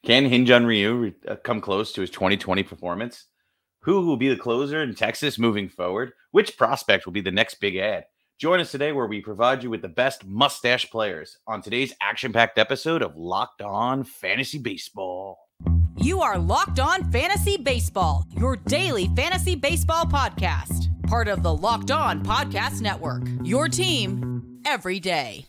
Can Hyun Jin-Ryu come close to his 2020 performance? Who will be the closer in Texas moving forward? Which prospect will be the next big ad? Join us today where we provide you with the best mustache players on today's action-packed episode of Locked On Fantasy Baseball. You are Locked On Fantasy Baseball, your daily fantasy baseball podcast. Part of the Locked On Podcast Network, your team every day.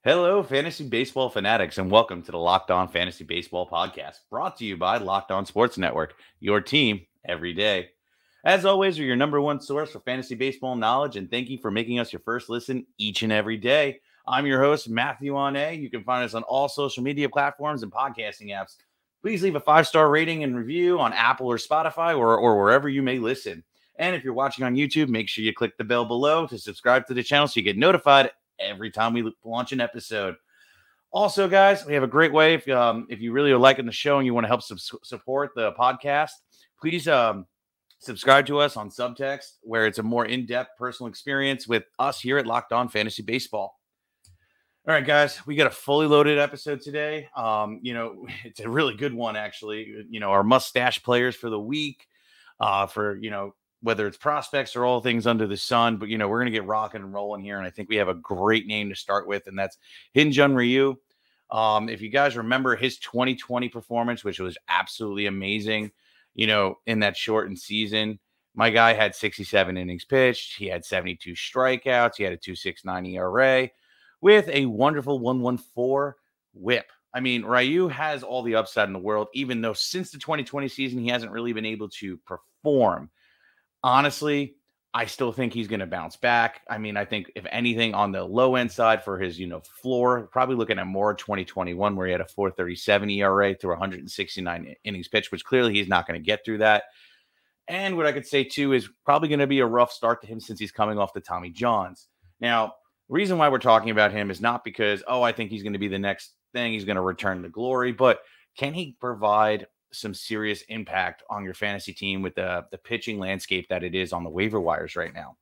Hello, fantasy baseball fanatics, and welcome to the Locked On Fantasy Baseball podcast, brought to you by Locked On Sports Network, your team every day. As always, we're your number one source for fantasy baseball knowledge, and thank you for making us your first listen each and every day. I'm your host, Matthew Ane. You can find us on all social media platforms and podcasting apps. Please leave a 5-star rating and review on Apple or Spotify or wherever you may listen. And if you're watching on YouTube, make sure you click the bell below to subscribe to the channel so you get notified every time we launch an episode. Also, guys, we have a great way. If you really are liking the show and you want to help support the podcast, please subscribe to us on Subtext, where it's a more in-depth personal experience with us here at Locked On Fantasy Baseball. All right, guys, we got a fully loaded episode today. It's a really good one, actually. Our mustache players for the week, whether it's prospects or all things under the sun. But, we're going to get rocking and rolling here. And I think we have a great name to start with, and that's Hyun Jin-Ryu. If you guys remember his 2020 performance, which was absolutely amazing, in that shortened season, my guy had 67 innings pitched. He had 72 strikeouts. He had a 2.69 ERA with a wonderful 1.14 whip. I mean, Ryu has all the upside in the world, even though since the 2020 season, he hasn't really been able to perform. Honestly, I still think he's going to bounce back. I mean, I think if anything on the low end side for his, floor, probably looking at more 2021 where he had a 4.37 ERA through 169 innings pitched, which clearly he's not going to get through that. And what I could say too is probably going to be a rough start to him since he's coming off the Tommy Johns. Now, the reason why we're talking about him is not because, I think he's going to be the next thing. He's going to return to glory, but can he provide some serious impact on your fantasy team with the pitching landscape that it is on the waiver wires right now?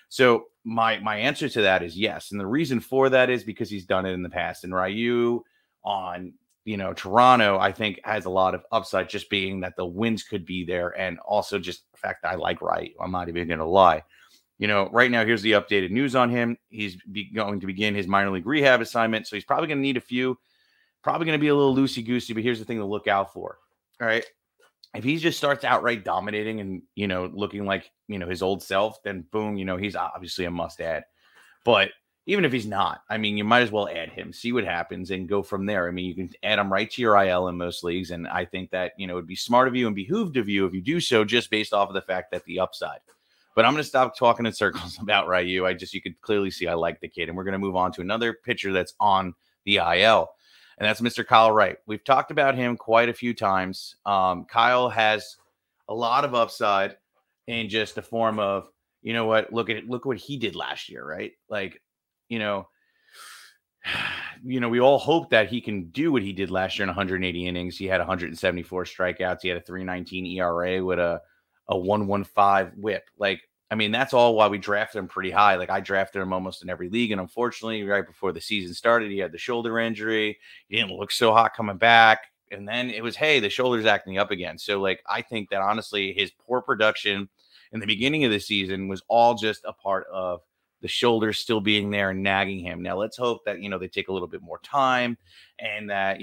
So my answer to that is yes. And the reason for that is because he's done it in the past. And Ryu on, Toronto, I think has a lot of upside, just being that the wins could be there. And also just the fact that I like Wright. I'm not even going to lie. Right now, here's the updated news on him. He's going to begin his minor league rehab assignment. So he's probably going to need a few, probably going to be a little loosey-goosey, but here's the thing to look out for. All right. If he just starts outright dominating and, looking like, his old self, then boom, he's obviously a must add. But even if he's not, I mean, you might as well add him, see what happens and go from there. I mean, you can add him right to your IL in most leagues. And I think that, it would be smart of you and behooved of you if you do so, just based off of the fact that the upside. But I'm going to stop talking in circles about Ryu. You could clearly see I like the kid. And we're going to move on to another pitcher that's on the IL. And that's Mr. Kyle Wright. We've talked about him quite a few times. Kyle has a lot of upside in just the form of, look what he did last year, right? Like, we all hope that he can do what he did last year in 180 innings. He had 174 strikeouts. He had a 3.19 ERA with a 1.15 whip. Like, I mean, that's all why we drafted him pretty high. Like, I drafted him almost in every league. And unfortunately, right before the season started, he had the shoulder injury. He didn't look so hot coming back. And then it was, hey, the shoulder's acting up again. So, like, I think that honestly, his poor production in the beginning of the season was all just a part of the shoulder still being there and nagging him. Now, let's hope that, they take a little bit more time and that,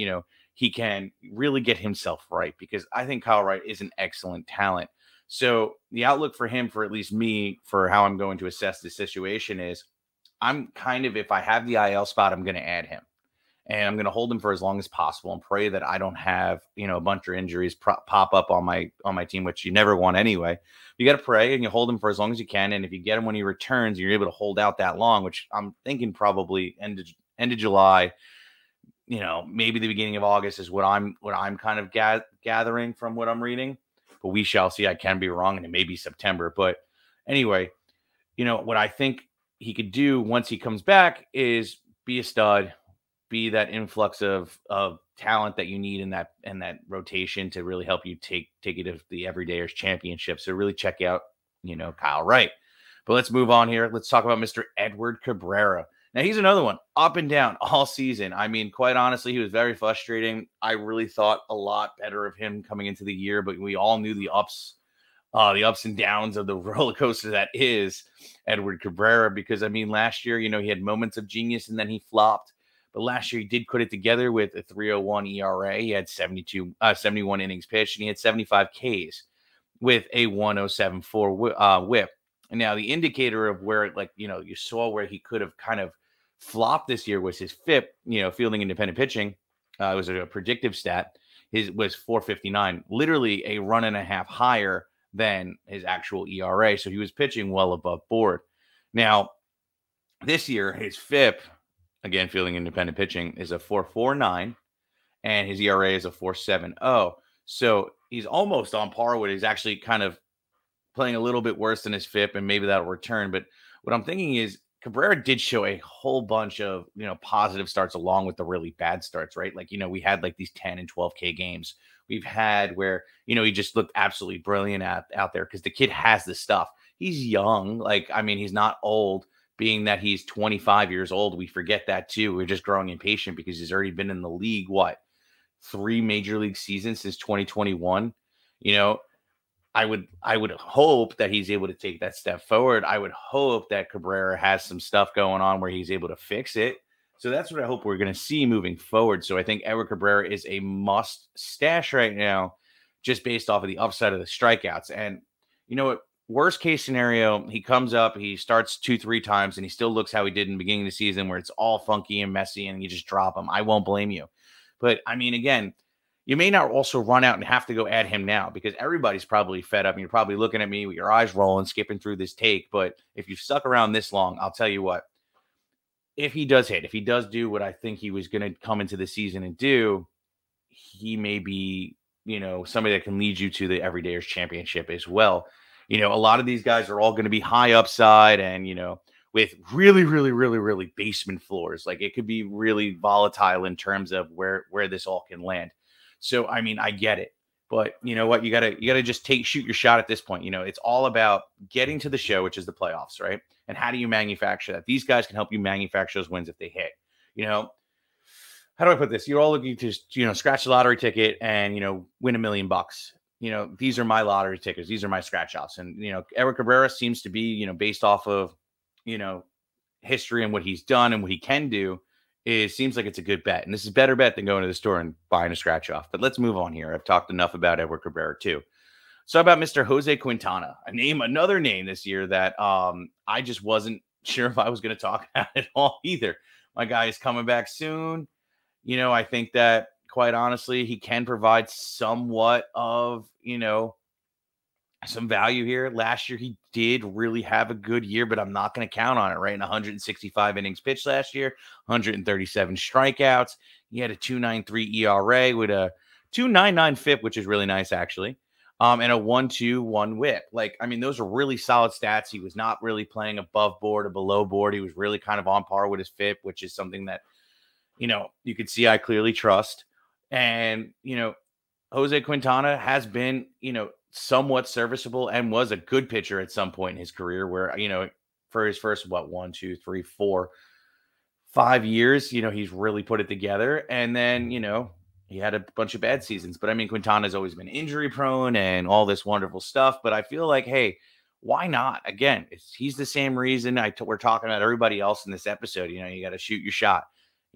he can really get himself right, because I think Kyle Wright is an excellent talent. So the outlook for him, for at least me, for how I'm going to assess this situation is I'm kind of, if I have the IL spot, I'm going to add him. And I'm going to hold him for as long as possible and pray that I don't have, a bunch of injuries pop up on my team, which you never want anyway. You got to pray and you hold him for as long as you can. And if you get him when he returns, you're able to hold out that long, which I'm thinking probably end of July, maybe the beginning of August is what I'm kind of gathering from what I'm reading. But we shall see. I can be wrong, and it may be September. But anyway, what I think he could do once he comes back is be a stud, be that influx of talent that you need in that rotation to really help you take it to the Everydayers Championship. So really check out, Kyle Wright. But let's move on here. Let's talk about Mr. Edward Cabrera. Now, he's another one, up and down all season. I mean, quite honestly, he was very frustrating. I really thought a lot better of him coming into the year, but we all knew the ups and downs of the roller coaster that is Edward Cabrera, because, I mean, last year, he had moments of genius and then he flopped. But last year, he did put it together with a 3.01 ERA. He had 71 innings pitched, and he had 75 Ks with a 1.074 whip. And now the indicator of where, you saw where he could have kind of flopped this year was his FIP, fielding independent pitching. It was a predictive stat. His was 4.59, literally a run and a half higher than his actual ERA. So he was pitching well above board. Now, this year, his FIP, again, fielding independent pitching, is a 4.49, and his ERA is a 4.70. So he's almost on par with, he's actually kind of playing a little bit worse than his FIP, and maybe that'll return. But what I'm thinking is Cabrera did show a whole bunch of, positive starts along with the really bad starts, right? Like, we had like these 10 and 12K games we've had where, he just looked absolutely brilliant out there because the kid has the stuff. He's young. Like, I mean, he's not old. Being that he's 25 years old, we forget that too. We're just growing impatient because he's already been in the league, 3 major league seasons since 2021. I would hope that he's able to take that step forward. I would hope that Cabrera has some stuff going on where he's able to fix it. So that's what I hope we're going to see moving forward. So I think Edward Cabrera is a must stash right now, just based off of the upside of the strikeouts. And you know what? Worst case scenario, he comes up, he starts 2-3 times, and he still looks how he did in the beginning of the season, where it's all funky and messy, and you just drop him. I won't blame you. But, I mean, again, you may not also run out and have to go add him now, because everybody's probably fed up, and you're probably looking at me with your eyes rolling, skipping through this take. But if you've stuck around this long, I'll tell you what. If he does hit, if he does do what I think he was going to come into the season and do, he may be, somebody that can lead you to the Everydayers Championship as well. A lot of these guys are all going to be high upside and, with really, really, really, really basement floors. Like, it could be really volatile in terms of where this all can land. So, I mean, I get it. But you know what? You gotta just shoot your shot at this point. It's all about getting to the show, which is the playoffs, right? And how do you manufacture that? These guys can help you manufacture those wins if they hit. How do I put this? You're all looking to, scratch the lottery ticket and, win $1 million. These are my lottery tickets. These are my scratch offs. And, Edward Cabrera seems to be, based off of, history and what he's done and what he can do, it seems like it's a good bet. And this is a better bet than going to the store and buying a scratch off. But let's move on here. I've talked enough about Edward Cabrera too. So about Mr. Jose Quintana, another name this year that I just wasn't sure if I was going to talk about at all either. My guy is coming back soon. I think that, quite honestly, he can provide somewhat of, some value here. Last year, he did really have a good year, but I'm not going to count on it, right? In 165 innings pitched last year, 137 strikeouts. He had a 2.93 ERA with a 2.99 FIP, which is really nice, actually, and a 1.21 whip. Like, I mean, those are really solid stats. He was not really playing above board or below board. He was really kind of on par with his FIP, which is something that, you could see I clearly trust. And, Jose Quintana has been, somewhat serviceable and was a good pitcher at some point in his career where, for his first, 1, 2, 3, 4, 5 years, he's really put it together. And then, he had a bunch of bad seasons. But I mean, Quintana's always been injury prone and all this wonderful stuff. But I feel like, hey, why not? Again, he's the same reason we're talking about everybody else in this episode. You got to shoot your shot.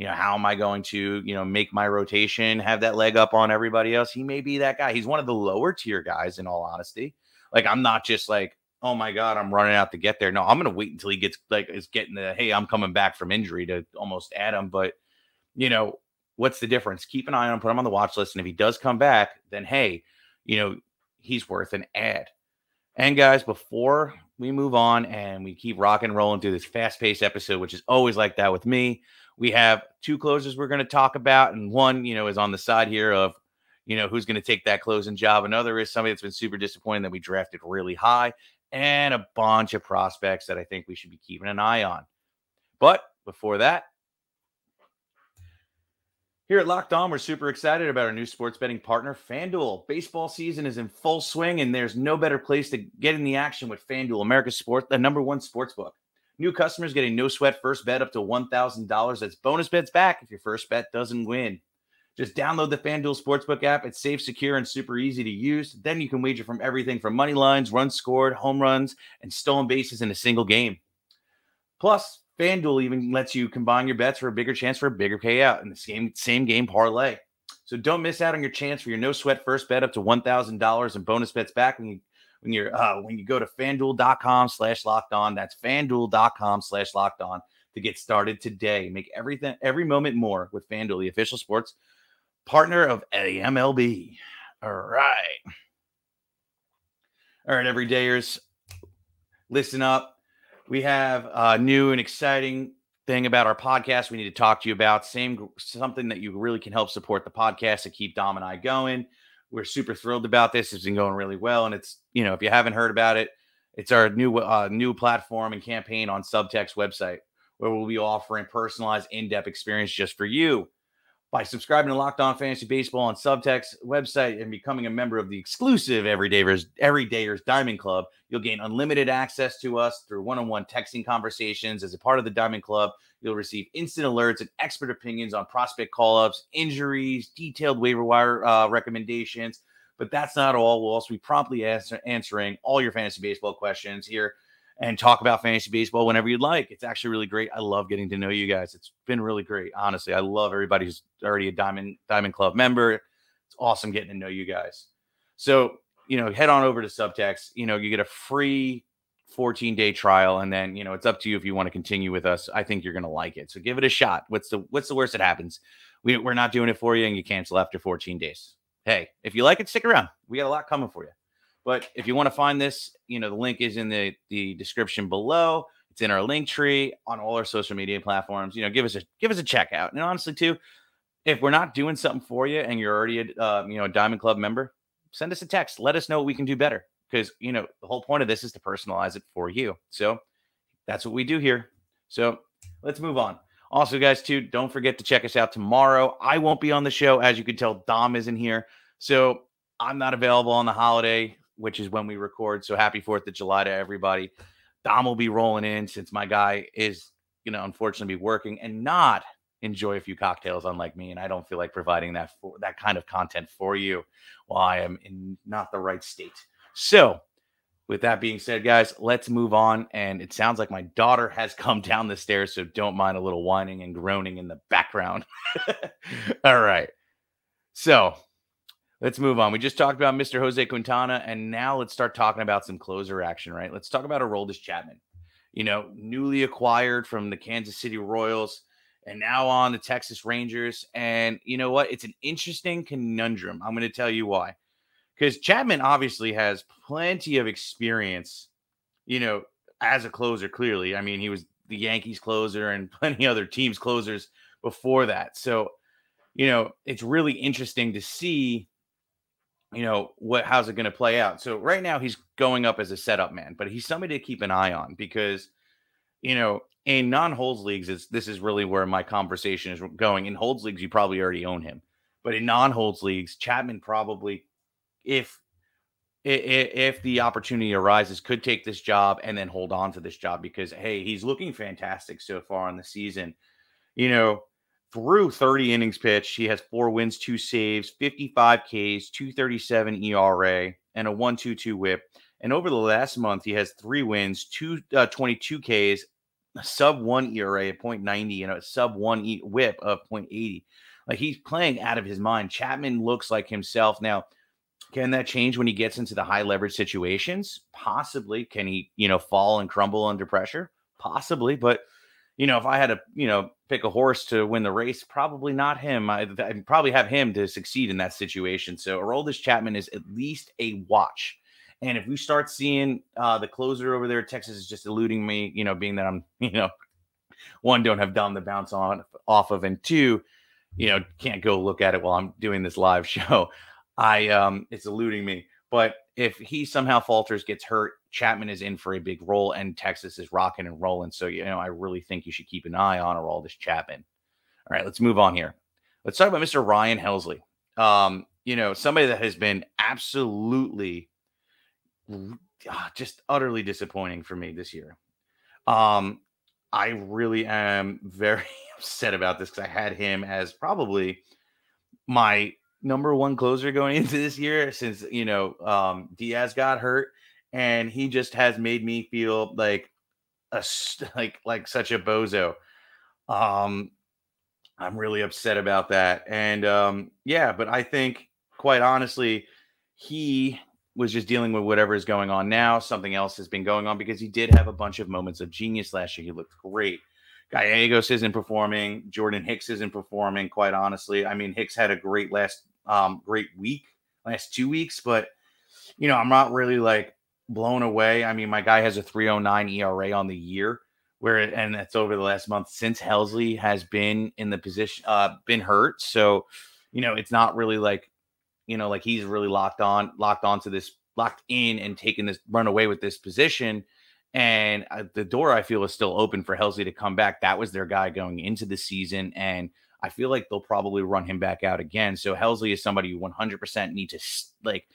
How am I going to, make my rotation, have that leg up on everybody else? He may be that guy. He's one of the lower tier guys, in all honesty. Like, I'm not just like, oh my God, I'm running out to get there. No, I'm going to wait until he gets is getting the, hey, I'm coming back from injury to almost add him. But, what's the difference? Keep an eye on him, put him on the watch list. And if he does come back, then, hey, he's worth an add. And guys, before we move on and we keep rock and rolling through this fast-paced episode, which is always like that with me, we have 2 closers we're going to talk about. And one, is on the side here of, who's going to take that closing job. Another is somebody that's been super disappointing that we drafted really high, and a bunch of prospects that I think we should be keeping an eye on. But before that, Here at Locked On, we're super excited about our new sports betting partner, FanDuel. Baseball season is in full swing, and there's no better place to get in the action with FanDuel, America's the #1 sports book. New customers get a no-sweat first bet up to $1,000. That's bonus bets back if your first bet doesn't win. Just download the FanDuel Sportsbook app. It's safe, secure, and super easy to use. Then you can wager from everything from money lines, runs scored, home runs, and stolen bases in a single game. Plus, FanDuel even lets you combine your bets for a bigger chance for a bigger payout in the same game parlay. So don't miss out on your chance for your no sweat first bet up to $1,000 and bonus bets back when you go to FanDuel.com/lockedon. That's FanDuel.com/lockedon to get started today. Make every moment more with FanDuel, the official sports partner of the MLB. All right, everydayers, listen up. We have a new and exciting thing about our podcast we need to talk to you about. Something that you really can help support the podcast to keep Dom and I going. We're super thrilled about this. It's been going really well. And it's, if you haven't heard about it, it's our new platform and campaign on Subtext website, where we'll be offering personalized, in-depth experience just for you. By subscribing to Locked On Fantasy Baseball on Subtext website and becoming a member of the exclusive Everydayers Diamond Club, you'll gain unlimited access to us through one-on-one texting conversations. As a part of the Diamond Club, you'll receive instant alerts and expert opinions on prospect call-ups, injuries, detailed waiver wire recommendations. But that's not all. We'll also be promptly answering all your fantasy baseball questions here and talk about fantasy baseball whenever you'd like. It's actually really great. I love getting to know you guys. It's been really great. Honestly, I love everybody who's already a Diamond Club member. It's awesome getting to know you guys. So, head on over to Subtext. You get a free 14-day trial, and then, it's up to you if you want to continue with us. I think you're going to like it. So give it a shot. What's the worst that happens? We're not doing it for you, and you cancel after 14 days. Hey, if you like it, stick around. We got a lot coming for you. But if you want to find this, the link is in the description below. It's in our link tree on all our social media platforms. Give us a check out. And honestly, too, if we're not doing something for you and you're already a Diamond Club member, send us a text. Let us know what we can do better. Because the whole point of this is to personalize it for you. So that's what we do here. So let's move on. Also, guys, too, don't forget to check us out tomorrow. I won't be on the show. As you can tell, Dom isn't here. So I'm not available on the holiday, which is when we record. So happy 4th of July to everybody. Dom will be rolling in since my guy is, unfortunately be working and not enjoy a few cocktails, unlike me. And I don't feel like providing that kind of content for you while I am in not the right state. So with that being said, guys, let's move on. And it sounds like my daughter has come down the stairs, so don't mind a little whining and groaning in the background. All right. So let's move on. We just talked about Mr. Jose Quintana, and now let's start talking about some closer action, right? Let's talk about Aroldis Chapman, newly acquired from the Kansas City Royals and now on the Texas Rangers. And you know what? It's an interesting conundrum. I'm going to tell you why. Because Chapman obviously has plenty of experience, as a closer, clearly. I mean, he was the Yankees closer and plenty other teams closers before that. So, it's really interesting to see, how's it going to play out. So right now he's going up as a setup man, but he's somebody to keep an eye on because, in non-holds leagues, this is really where my conversation is going. In holds leagues, you probably already own him. But in non-holds leagues, Chapman probably, if the opportunity arises, could take this job and then hold on to this job because, hey, he's looking fantastic so far in the season. Through 30 innings pitched, he has 4 wins, 2 saves, 55 Ks, 237 ERA, and a 1.22 whip. And over the last month, he has 3 wins, 22 Ks, a sub-1 ERA of 0.90, and a sub-1 whip of 0.80. Like, he's playing out of his mind. Chapman looks like himself. Now, can that change when he gets into the high leverage situations? Possibly. Can he, fall and crumble under pressure? Possibly. But, if I had to, pick a horse to win the race, probably not him. I'd probably have him to succeed in that situation. So Aroldis Chapman is at least a watch. And if we start seeing the closer over there at Texas is just eluding me, being that I'm, one, don't have Dom to bounce off of, and 2, can't go look at it while I'm doing this live show. It's eluding me. But if he somehow falters, gets hurt, Chapman is in for a big role, and Texas is rocking and rolling. So, I really think you should keep an eye on Aroldis Chapman. All right, let's move on here. Let's talk about Mr. Ryan Helsley. Somebody that has been absolutely just utterly disappointing for me this year. I really am very upset about this because I had him as probably my number one closer going into this year since, Diaz got hurt, and he just has made me feel like like such a bozo. I'm really upset about that. And but I think quite honestly, he was just dealing with whatever is going on now. Something else has been going on because he did have a bunch of moments of genius last year. He looked great. Gallegos isn't performing. Jordan Hicks isn't performing, quite honestly. I mean, Hicks had a great last 2 weeks, but I'm not really like blown away. I mean, my guy has a 3.09 ERA on the year, and that's over the last month since Helsley has been in the position, been hurt. So, it's not really like, like he's really locked in and taken this, run away with this position. And the door, I feel, is still open for Helsley to come back. That was their guy going into the season, and I feel like they'll probably run him back out again. So Helsley is somebody you 100% need to, like,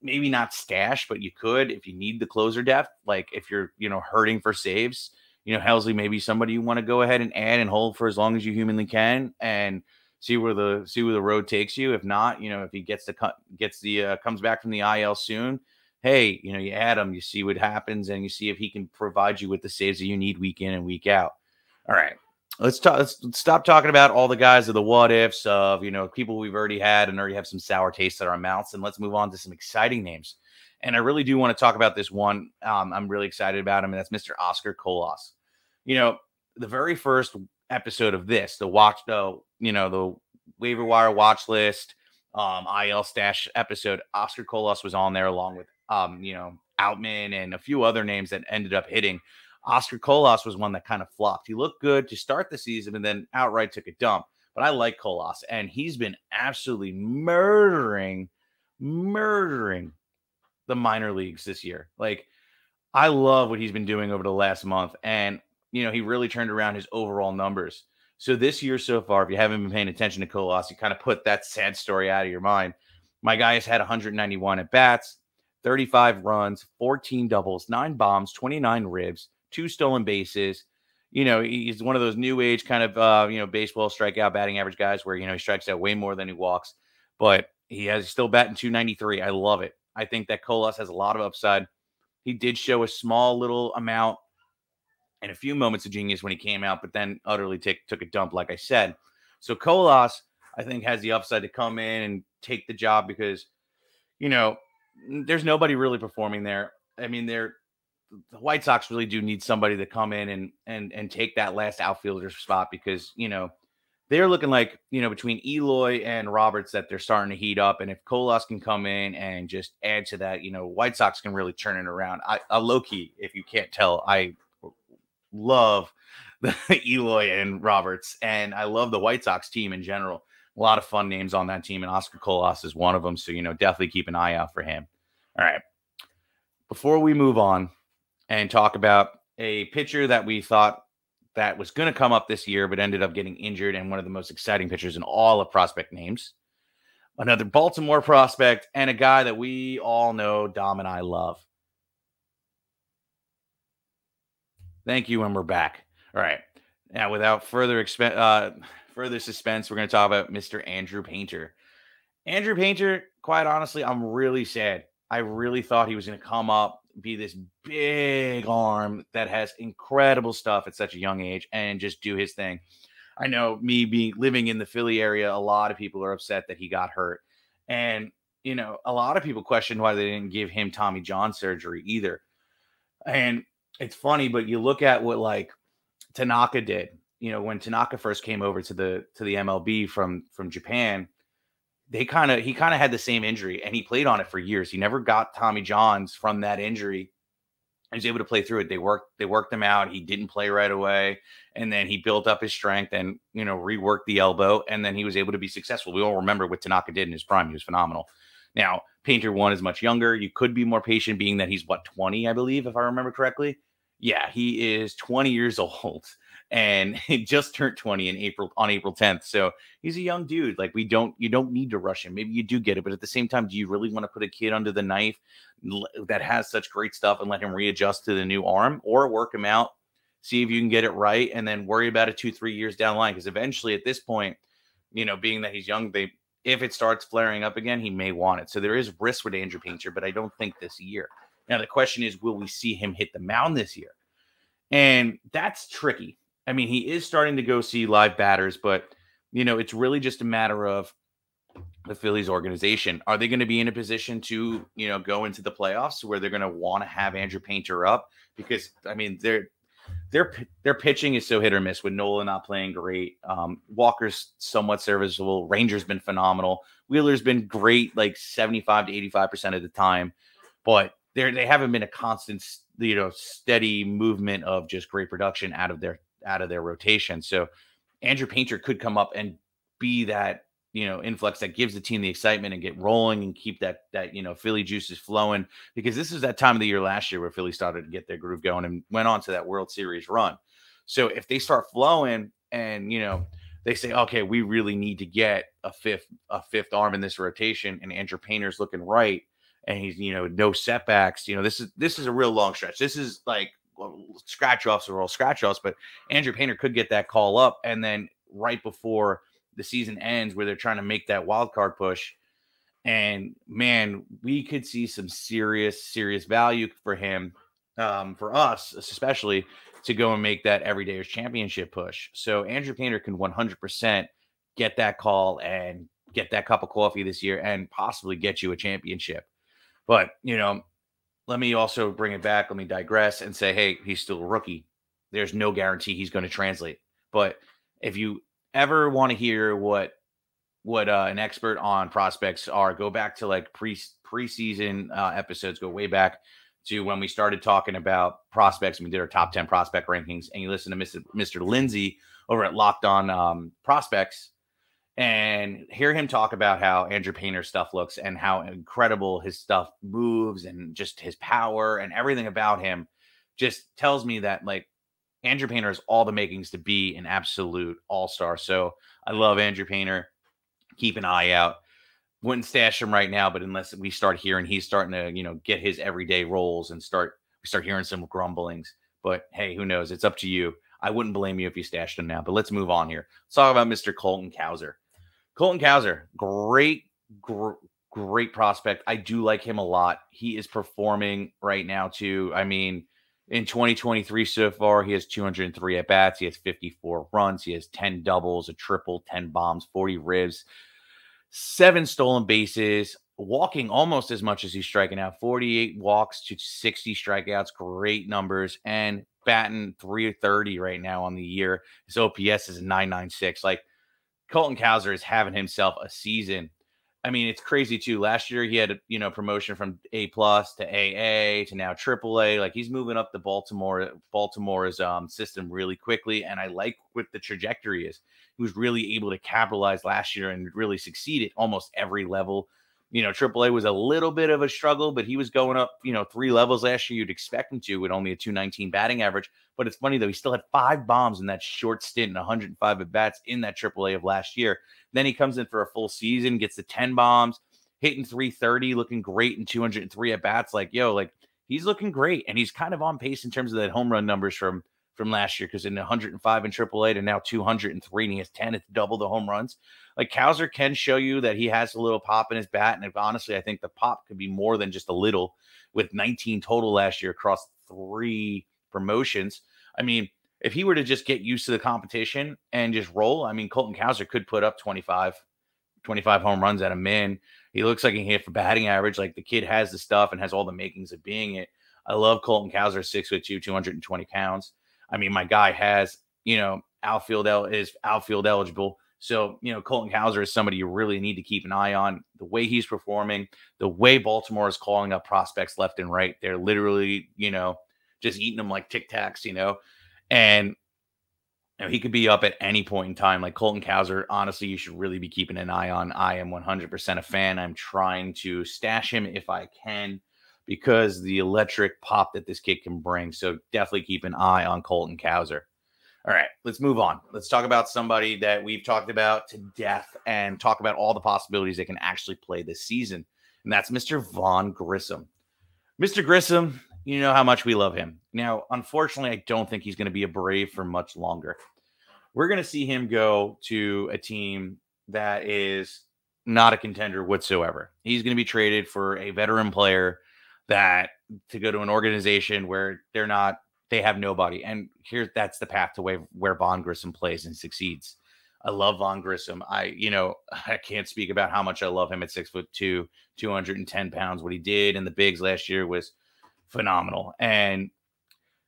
maybe not stash, but you could if you need the closer depth. Like if you're, hurting for saves, Helsley may be somebody you want to go ahead and add and hold for as long as you humanly can, and see where the road takes you. If not, if he comes back from the IL soon, hey, you add him, you see what happens, and you see if he can provide you with the saves that you need week in and week out. All right. Let's stop talking about all the guys of the what ifs of, people we've already had and already have some sour taste in our mouths. And let's move on to some exciting names. And I really do want to talk about this one. I'm really excited about him, and that's Mr. Oscar Colas. The very first episode of this, the waiver wire watch list, IL stash episode, Oscar Colas was on there along with, Outman and a few other names that ended up hitting. Oscar Colas was one that kind of flopped. He looked good to start the season and then outright took a dump. But I like Colas, and he's been absolutely murdering the minor leagues this year. Like, I love what he's been doing over the last month. And, he really turned around his overall numbers. So this year so far, if you haven't been paying attention to Colas, you kind of put that sad story out of your mind. My guy has had 191 at bats, 35 runs, 14 doubles, 9 bombs, 29 ribs, 2 stolen bases. He's one of those new age kind of, baseball strikeout batting average guys where, he strikes out way more than he walks, but he's still batting 293. I love it. I think that Colas has a lot of upside. He did show a small little amount and a few moments of genius when he came out, but then utterly took a dump, like I said. So Colas, I think, has the upside to come in and take the job because, there's nobody really performing there. I mean, the White Sox really do need somebody to come in and take that last outfielder spot because, they're looking like, between Eloy and Roberts that they're starting to heat up. And if Colas can come in and just add to that, White Sox can really turn it around. I low-key, if you can't tell, I love the Eloy and Roberts, and I love the White Sox team in general. A lot of fun names on that team, and Oscar Colas is one of them. So, definitely keep an eye out for him. All right. Before we move on and talk about a pitcher that we thought that was going to come up this year, but ended up getting injured, and one of the most exciting pitchers in all of prospect names, another Baltimore prospect, and a guy that we all know Dom and I love. Thank you, and we're back. All right. Now, without further suspense, we're going to talk about Mr. Andrew Painter. Andrew Painter, quite honestly, I'm really sad. I really thought he was going to come up, be this big arm that has incredible stuff at such a young age and just do his thing. I know, me living in the Philly area, a lot of people are upset that he got hurt. And, a lot of people question why they didn't give him Tommy John surgery either. And it's funny, but you look at what like Tanaka did, when Tanaka first came over to the MLB from Japan, he kind of had the same injury and he played on it for years. He never got Tommy John's from that injury. He was able to play through it. They worked him out. He didn't play right away. And then he built up his strength and, reworked the elbow. And then he was able to be successful. We all remember what Tanaka did in his prime. He was phenomenal. Now, Painter 1 is much younger. You could be more patient, being that he's 20, I believe, if I remember correctly. Yeah, he is 20 years old. and he just turned 20 on April 10th. So he's a young dude. Like you don't need to rush him. Maybe you do get it, but at the same time, do you really want to put a kid under the knife that has such great stuff and let him readjust to the new arm, or work him out, see if you can get it right, and then worry about it 2-3 years down the line? Because eventually at this point, being that he's young, if it starts flaring up again, he may want it. So there is risk with Andrew Painter, but I don't think this year. Now, the question is, will we see him hit the mound this year? And that's tricky. I mean, he is starting to go see live batters, but, it's really just a matter of the Phillies organization. Are they going to be in a position to, go into the playoffs where they're going to want to have Andrew Painter up? Because, I mean, their pitching is so hit or miss, with Nola not playing great. Walker's somewhat serviceable. Ranger's been phenomenal. Wheeler's been great, like 75 to 85% of the time, but they haven't been a constant, steady movement of just great production out of their rotation. So Andrew Painter could come up and be that, influx that gives the team the excitement and get rolling and keep that Philly juices flowing, because this is that time of the year last year where Philly started to get their groove going and went on to that World Series run. So if they start flowing and, they say, okay, we really need to get a fifth arm in this rotation, and Andrew Painter's looking right, and he's, no setbacks, this is a real long stretch. This is like, scratch offs are all scratch offs, but Andrew Painter could get that call up, and then right before the season ends, where they're trying to make that wild card push, and man, we could see some serious value for him, for us especially, to go and make that everydayers championship push. So Andrew Painter can 100% get that call and get that cup of coffee this year and possibly get you a championship. But let me also bring it back. Let me digress and say, hey, he's still a rookie. There's no guarantee he's going to translate. But if you ever want to hear what an expert on prospects are, go back to like preseason episodes. Go way back to when we started talking about prospects and we did our top 10 prospect rankings. And you listen to Mr. Lindsay over at Locked On Prospects, and hear him talk about how Andrew Painter's stuff looks and how incredible his stuff moves, and just his power and everything about him just tells me that, like, Andrew Painter has all the makings to be an absolute all-star. So I love Andrew Painter. Keep an eye out. Wouldn't stash him right now, but unless we start hearing he's starting to, get his everyday roles and we start hearing some grumblings. But hey, who knows? It's up to you. I wouldn't blame you if you stashed him now. But let's move on here. Let's talk about Mr. Colton Cowser. Colton Cowser, great prospect. I do like him a lot. He is performing right now too. I mean, in 2023 so far, he has 203 at-bats. He has 54 runs. He has 10 doubles, a triple, 10 bombs, 40 ribs, 7 stolen bases, walking almost as much as he's striking out, 48 walks to 60 strikeouts. Great numbers. And batting .330 right now on the year. His OPS is 996. Like, Colton Cowser is having himself a season. I mean, it's crazy too. Last year he had, promotion from A+ to AA to now AAA. Like, he's moving up the Baltimore's system really quickly. And I like what the trajectory is. He was really able to capitalize last year and really succeed at almost every level. AAA was a little bit of a struggle, but he was going up, 3 levels last year. You'd expect him to, with only a .219 batting average. But it's funny, though, he still had 5 bombs in that short stint and 105 at-bats in that AAA of last year. Then he comes in for a full season, gets the 10 bombs, hitting .330, looking great in 203 at-bats. Like, he's looking great. And he's kind of on pace in terms of that home run numbers from last year, because in 105 in AAA to now 203, and he has 10. It's double the home runs. Like, Cowser can show you that he has a little pop in his bat. And honestly, I think the pop could be more than just a little, with 19 total last year across 3 promotions. I mean, if he were to just get used to the competition and just roll, I mean, Colton Cowser could put up 25 home runs at a min. He looks like he can hit for batting average. Like, the kid has the stuff and has all the makings of being it. I love Colton Cowser, 6'2", 220 pounds. I mean, my guy has, outfield eligible. So, Colton Cowser is somebody you really need to keep an eye on. The way he's performing, the way Baltimore is calling up prospects left and right. They're literally, just eating them like Tic Tacs, and he could be up at any point in time. Like, Colton Cowser, honestly, you should really be keeping an eye on. I am 100% a fan. I'm trying to stash him if I can, because the electric pop that this kid can bring. So definitely keep an eye on Colton Cowser. All right, let's move on. Let's talk about somebody that we've talked about to death and talk about all the possibilities they can actually play this season. And that's Mr. Vaughn Grissom. Mr. Grissom, you know how much we love him. Now, unfortunately, I don't think he's going to be a Brave for much longer. We're going to see him go to a team that is not a contender whatsoever. He's going to be traded for a veteran player that to go to an organization where they have nobody. And that's the path to where Vaughn Grissom plays and succeeds. I love Vaughn Grissom. I can't speak about how much I love him at 6'2", 210 pounds. What he did in the bigs last year was phenomenal. And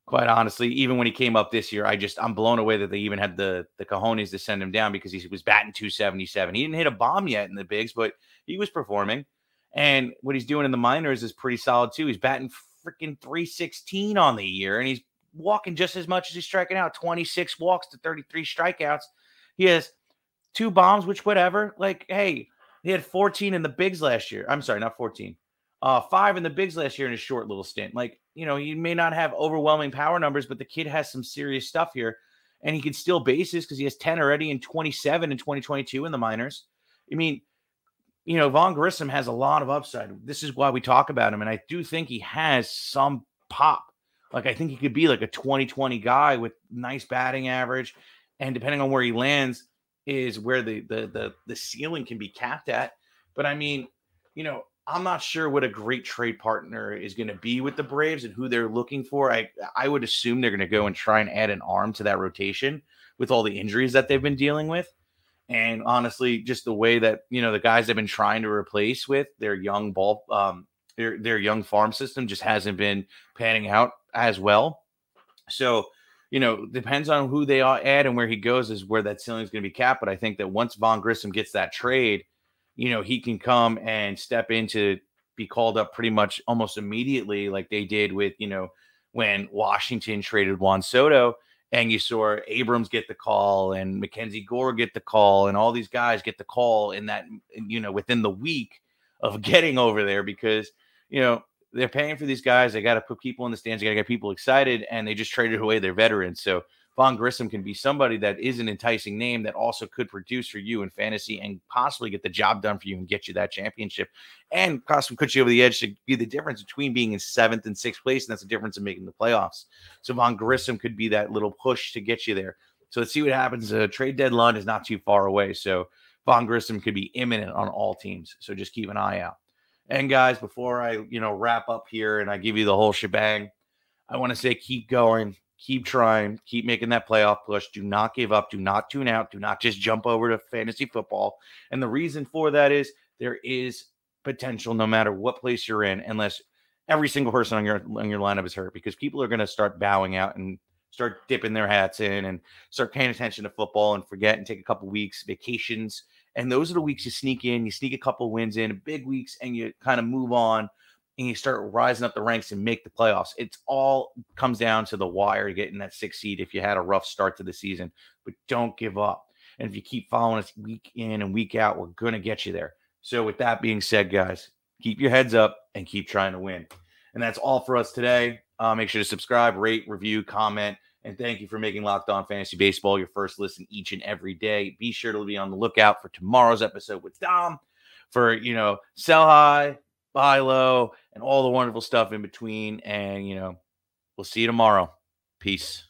quite honestly, even when he came up this year, I'm blown away that they even had the cojones to send him down because he was batting 277. He didn't hit a bomb yet in the bigs, but he was performing. And what he's doing in the minors is pretty solid too. He's batting freaking 316 on the year, and he's walking just as much as he's striking out. 26 walks to 33 strikeouts. He has 2 bombs, which whatever. Like, hey, he had 14 in the bigs last year. I'm sorry, not 14. 5 in the bigs last year in a short little stint. Like, he may not have overwhelming power numbers, but the kid has some serious stuff here, and he can steal bases because he has 10 already and 27 in 2022 in the minors. I mean, Vaughn Grissom has a lot of upside. This is why we talk about him, and I do think he has some pop. Like, I think he could be like a 2020 guy with nice batting average, and depending on where he lands is where the ceiling can be capped at. But I mean, I'm not sure what a great trade partner is going to be with the Braves and who they're looking for. I would assume they're going to go and try and add an arm to that rotation with all the injuries that they've been dealing with. And honestly, just the way that, the guys they've been trying to replace with their young their young farm system just hasn't been panning out as well. So, depends on who they add and where he goes is where that ceiling is going to be capped. But I think that once Vaughn Grissom gets that trade, he can come and step into be called up pretty much almost immediately, like they did with, when Washington traded Juan Soto. And you saw Abrams get the call and Mackenzie Gore get the call and all these guys get the call in that, within the week of getting over there because, they're paying for these guys. They got to put people in the stands. They got to get people excited, and they just traded away their veterans. So Vaughn Grissom can be somebody that is an enticing name that also could produce for you in fantasy and possibly get the job done for you and get you that championship and possibly put you over the edge to be the difference between being in 7th and 6th place. And that's the difference in making the playoffs. So Vaughn Grissom could be that little push to get you there. So let's see what happens. The trade deadline is not too far away. So Vaughn Grissom could be imminent on all teams. So just keep an eye out. And guys, before I, wrap up here and I give you the whole shebang, I want to say, keep going. Keep trying, keep making that playoff push. Do not give up. Do not tune out. Do not just jump over to fantasy football. And the reason for that is there is potential no matter what place you're in, unless every single person on your lineup is hurt, because people are going to start bowing out and start dipping their hats in and start paying attention to football and forget and take a couple weeks, vacations. And those are the weeks you sneak in, you sneak a couple wins in, big weeks, and you kind of move on. And you start rising up the ranks and make the playoffs. It's all comes down to the wire getting that 6th seed if you had a rough start to the season. But don't give up. And if you keep following us week in and week out, we're going to get you there. So with that being said, guys, keep your heads up and keep trying to win. And that's all for us today. Make sure to subscribe, rate, review, comment. And thank you for making Locked On Fantasy Baseball your first listen each and every day. Be sure to be on the lookout for tomorrow's episode with Dom for, sell high, buy low, and all the wonderful stuff in between. And, we'll see you tomorrow. Peace.